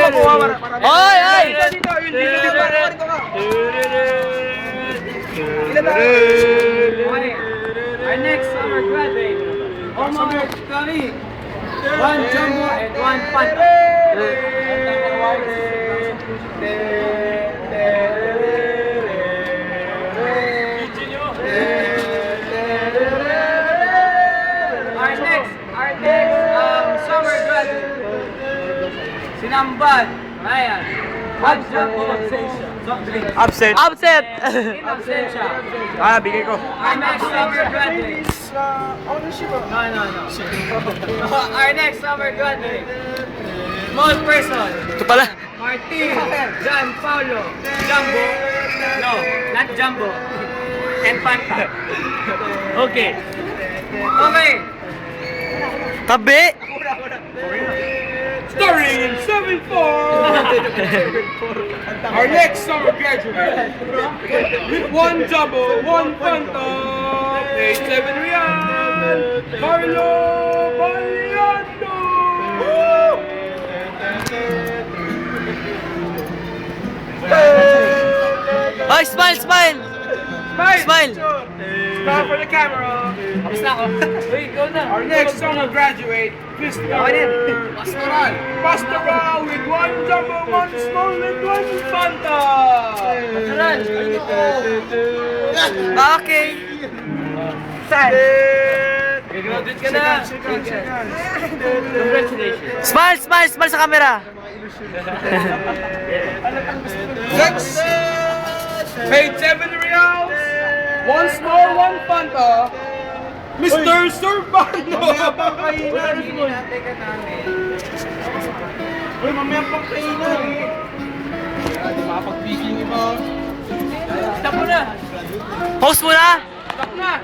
Oy, oy! Our next summer graduate, Omar Kari. One jumbo and one Fanta. Our next summer graduate, Sinambad, Ryan. One jumbo, soft drink. Absent. Absent. In absentia. Bigay ko. Our next summer graduate. No. Our next summer graduate. Small person. Ito pala. Martin. John Paulo. Jumbo. No, not Jumbo. And Fanta. Okay. Okay. Tabi. Starting in 7-4. Our next summer graduate with one jumbo, one Fanta, 87 Real, Carlo Baliano. Oy, smile, smile. Smile. Smile for the camera. Tapos na ako. Wait, go na. Our next summer graduate, Mr. Pastoral with one jumbo, one small, and one Fanta. Okay. Graduate ka na. Congratulations. Smile, smile, smile sa camera. Next, 87 Reals, one small, one Fanta, Mr. Servando. Mamaya pang kainan. Uy, mamaya pang kainan. Makapag-piging iba. Stop mo na. Post mo na. Stop na.